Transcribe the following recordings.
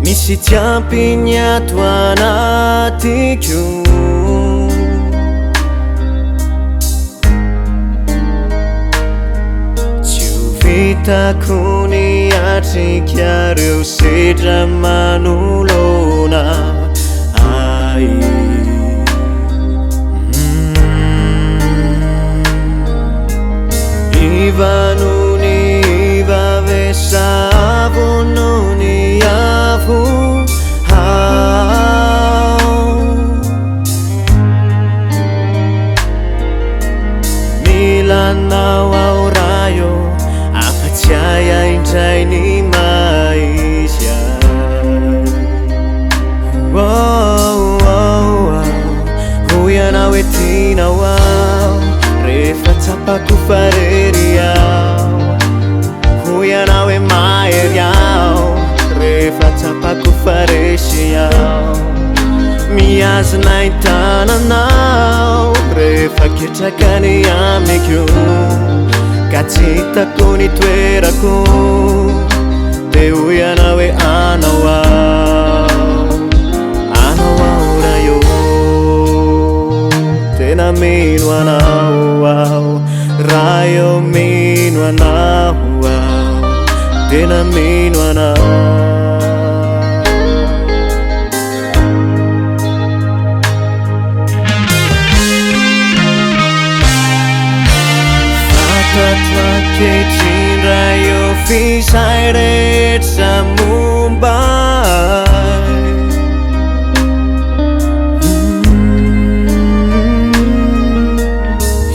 Misy tiampy ato anatiko tsy ho vitako niatrika reo sedra manolona ay ivanoni ivavesavononi avo milanao aorayo afatsiaya indray ny maizya hoy anao hoe tianao ao rehefa tsapako farery ao hoy anao hoe mahery ao rehefa tsapako faresy ao miazona itananao rehefa ketrakany amiko ka tsy hitako ny toerako de hoy anao hoe anao ao rayo tena mino anao ao rayo mino anao ao tena mino anao Ketin rayo fisay rehetra momba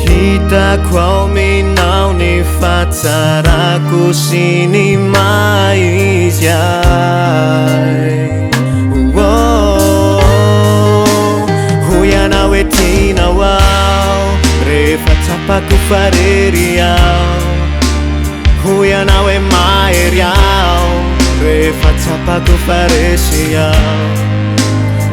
hitako ao minao ny fahatsarako sy ny maizy hoy anao hoe tianao ao rehefa tsapako farery ao hoy anao hoe mahery ao rehefa tsapako faresy ao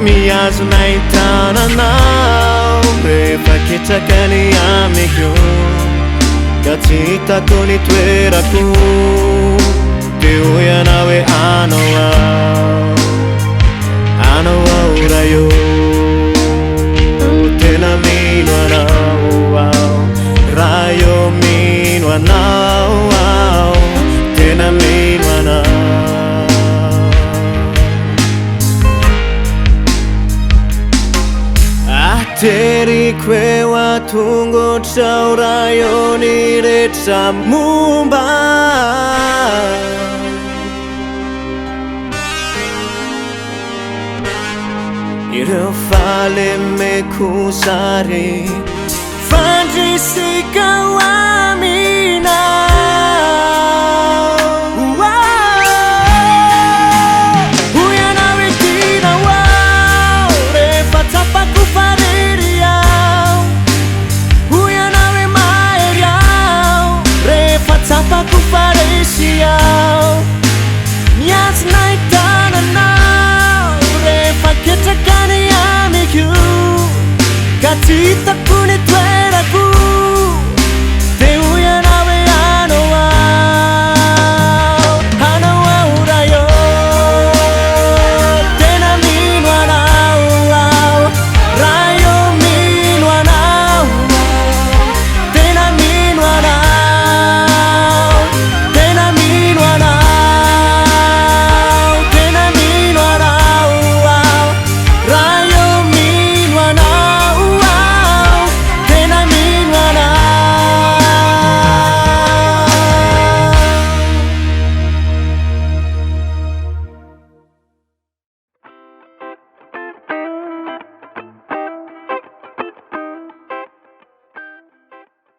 miazona itananao rehefa ketrakany amiko ka tsy hitako ny toerako de hoy anao hoe anao ao rayo tena mino anao ao rayo mino anao ao tena mino anao ateriko eo atongotrao rayo ny rehetra momba ireo falemeko sary fandrisika ho aminao hoy anao hoe tianao ao rehefa tsapako farery ao hoy anao hoe mahery ao rehefa tsapako faresy ao miazona itananao rehefa ketrakany amiko ka tsy hitako ny toerako